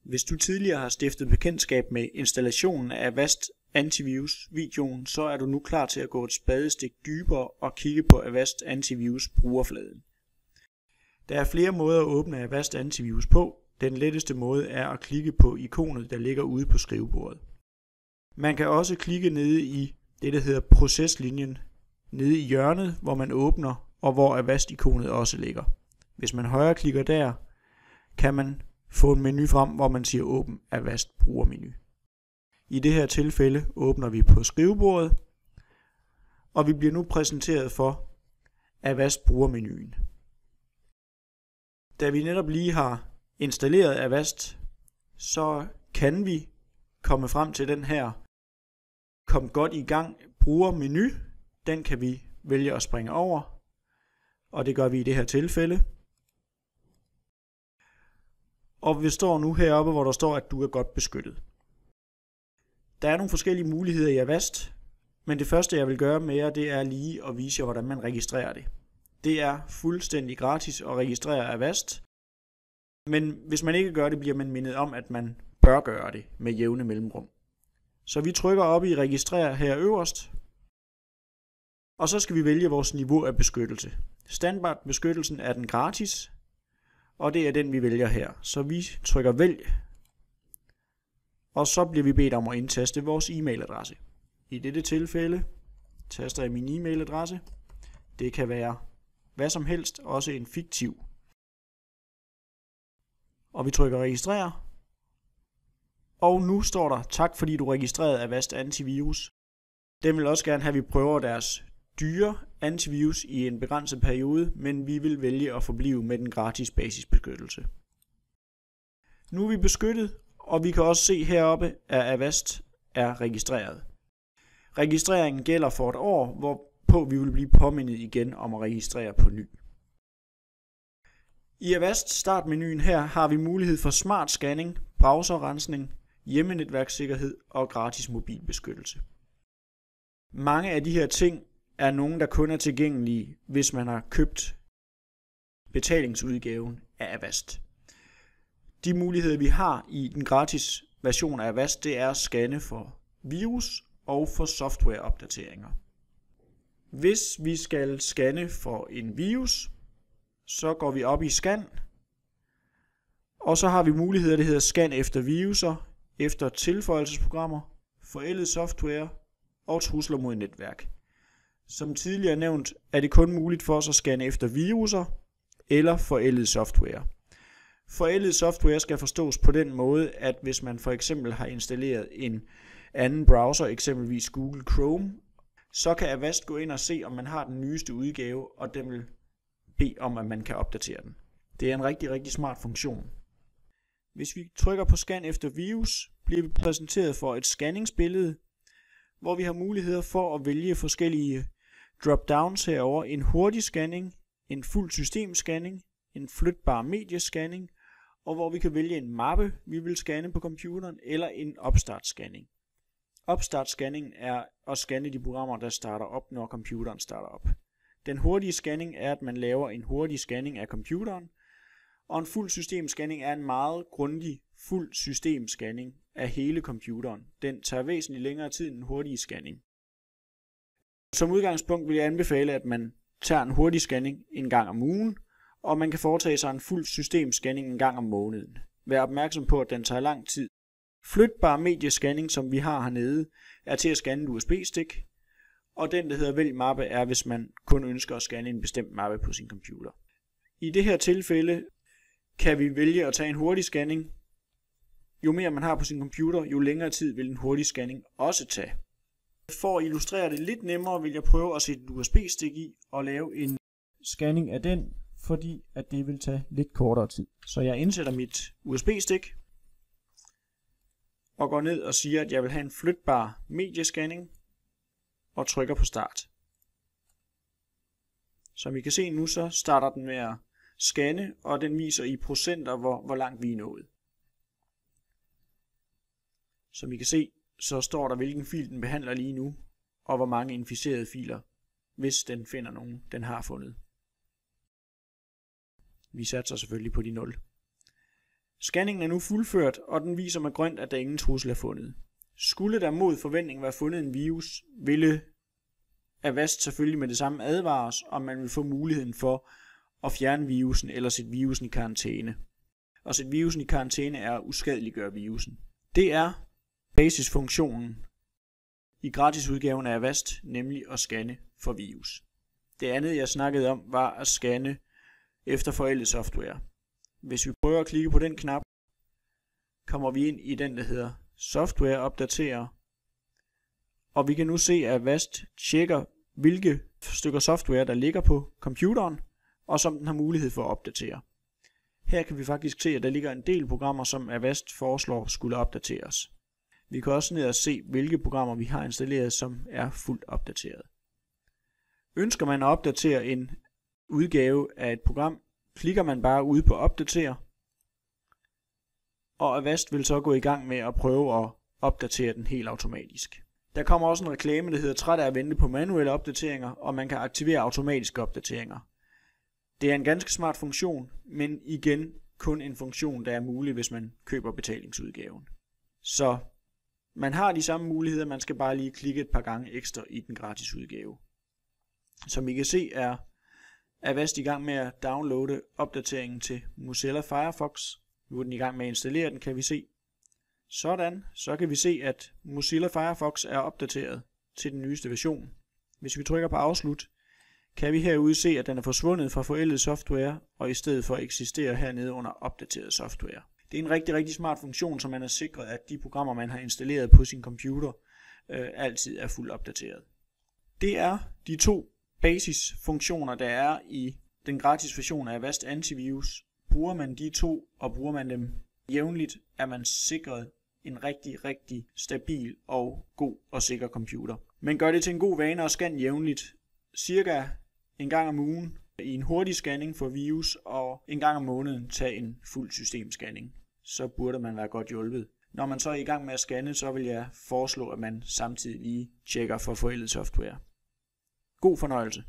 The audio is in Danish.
Hvis du tidligere har stiftet bekendtskab med installationen af Avast Antivirus-videoen, så er du nu klar til at gå et spadestik dybere og kigge på Avast Antivirus brugerfladen. Der er flere måder at åbne Avast Antivirus på. Den letteste måde er at klikke på ikonet, der ligger ude på skrivebordet. Man kan også klikke nede i det, der hedder proceslinjen, nede i hjørnet, hvor man åbner, og hvor Avast-ikonet også ligger. Hvis man højreklikker der, kan man få en menu frem, hvor man siger åbn Avast brugermenu. I det her tilfælde åbner vi på skrivebordet, og vi bliver nu præsenteret for Avast brugermenuen. Da vi netop lige har installeret Avast, så kan vi komme frem til den her kom godt i gang brugermenu. Den kan vi vælge at springe over, og det gør vi i det her tilfælde. Og vi står nu heroppe, hvor der står, at du er godt beskyttet. Der er nogle forskellige muligheder i Avast, men det første jeg vil gøre med jer, det er lige at vise jer, hvordan man registrerer det. Det er fuldstændig gratis at registrere Avast, men hvis man ikke gør det, bliver man mindet om, at man bør gøre det med jævne mellemrum. Så vi trykker op i registrer her øverst, og så skal vi vælge vores niveau af beskyttelse. Standardbeskyttelsen er den gratis, og det er den vi vælger her. Så vi trykker vælg, og så bliver vi bedt om at indtaste vores e-mailadresse. I dette tilfælde taster jeg min e-mailadresse. Det kan være hvad som helst, også en fiktiv. Og vi trykker registrere. Og nu står der, tak fordi du registrerede Avast Antivirus. Den vil også gerne have, at vi prøver deres dyre antivirus i en begrænset periode, men vi vil vælge at forblive med den gratis basisbeskyttelse. Nu er vi beskyttet, og vi kan også se heroppe, at Avast er registreret. Registreringen gælder for et år, hvorpå vi vil blive påmindet igen om at registrere på ny. I Avast startmenuen her har vi mulighed for smart scanning, browserrensning, hjemmenetværkssikkerhed og gratis mobilbeskyttelse. Mange af de her ting er nogle, der kun er tilgængelige, hvis man har købt betalingsudgaven af Avast. De muligheder, vi har i den gratis version af Avast, det er at scanne for virus og for softwareopdateringer. Hvis vi skal scanne for en virus, så går vi op i scan, og så har vi muligheder, der hedder scan efter viruser, efter tilføjelsesprogrammer, forældet software og trusler mod netværk. Som tidligere nævnt, er det kun muligt for os at scanne efter viruser eller forældet software. Forældet software skal forstås på den måde, at hvis man for eksempel har installeret en anden browser, eksempelvis Google Chrome, så kan Avast gå ind og se, om man har den nyeste udgave, og den vil bede om, at man kan opdatere den. Det er en rigtig, rigtig smart funktion. Hvis vi trykker på scan efter virus, bliver vi præsenteret for et scanningsbillede, hvor vi har muligheder for at vælge forskellige drop-downs herover, en hurtig scanning, en fuld systemscanning, en flytbar mediescanning, og hvor vi kan vælge en mappe, vi vil scanne på computeren, eller en opstartscanning. Opstartscanning er at scanne de programmer, der starter op, når computeren starter op. Den hurtige scanning er, at man laver en hurtig scanning af computeren, og en fuld systemscanning er en meget grundig fuld systemscanning af hele computeren. Den tager væsentligt længere tid end en hurtig scanning. Som udgangspunkt vil jeg anbefale, at man tager en hurtig scanning en gang om ugen, og man kan foretage sig en fuld systemscanning en gang om måneden. Vær opmærksom på, at den tager lang tid. Flytbar mediescanning, som vi har hernede, er til at scanne et USB-stik, og den, der hedder vælg mappe, er, hvis man kun ønsker at scanne en bestemt mappe på sin computer. I det her tilfælde kan vi vælge at tage en hurtig scanning. Jo mere man har på sin computer, jo længere tid vil en hurtig scanning også tage. For at illustrere det lidt nemmere, vil jeg prøve at sætte et USB-stik i og lave en scanning af den, fordi at det vil tage lidt kortere tid. Så jeg indsætter mit USB-stik og går ned og siger, at jeg vil have en flytbar mediescanning og trykker på start. Som I kan se nu, så starter den med at scanne, og den viser i procenter, hvor langt vi er nået. Som I kan se, så står der, hvilken fil den behandler lige nu, og hvor mange inficerede filer, hvis den finder nogen, den har fundet. Vi satser selvfølgelig på de 0. Scanningen er nu fuldført, og den viser med grønt, at der ingen trussel er fundet. Skulle der mod forventning være fundet en virus, ville Avast selvfølgelig med det samme advares, om man vil få muligheden for at fjerne virusen eller sætte virusen i karantæne. Og sætte virusen i karantæne er at uskadeliggøre virusen. Det er basisfunktionen i gratisudgaven af Avast, nemlig at scanne for virus. Det andet, jeg snakkede om, var at scanne efter forældet software. Hvis vi prøver at klikke på den knap, kommer vi ind i den, der hedder software opdatere. Og vi kan nu se, at Avast tjekker, hvilke stykker software, der ligger på computeren, og som den har mulighed for at opdatere. Her kan vi faktisk se, at der ligger en del programmer, som Avast foreslår skulle opdateres. Vi kan også ned og se, hvilke programmer vi har installeret, som er fuldt opdateret. Ønsker man at opdatere en udgave af et program, klikker man bare ude på opdatere, og Avast vil så gå i gang med at prøve at opdatere den helt automatisk. Der kommer også en reklame, der hedder træt af at vente på manuelle opdateringer, og man kan aktivere automatiske opdateringer. Det er en ganske smart funktion, men igen kun en funktion, der er mulig, hvis man køber betalingsudgaven. Så man har de samme muligheder, man skal bare lige klikke et par gange ekstra i den gratis udgave. Som I kan se, er Avast i gang med at downloade opdateringen til Mozilla Firefox. Nu er den i gang med at installere den, kan vi se. Sådan, så kan vi se, at Mozilla Firefox er opdateret til den nyeste version. Hvis vi trykker på afslut, kan vi herude se, at den er forsvundet fra forældet software, og i stedet for eksisterer hernede under opdateret software. Det er en rigtig smart funktion, så man er sikret, at de programmer, man har installeret på sin computer, altid er fuldt opdateret. Det er de to basisfunktioner, der er i den gratis version af Avast Antivirus. Bruger man de to, og bruger man dem jævnligt, er man sikret en rigtig stabil og god og sikker computer. Men gør det til en god vane at scanne jævnligt, cirka en gang om ugen i en hurtig scanning for virus, og en gang om måneden tage en fuld systemscanning. Så burde man være godt hjulpet. Når man så er i gang med at scanne, så vil jeg foreslå, at man samtidig lige tjekker for forældet software. God fornøjelse.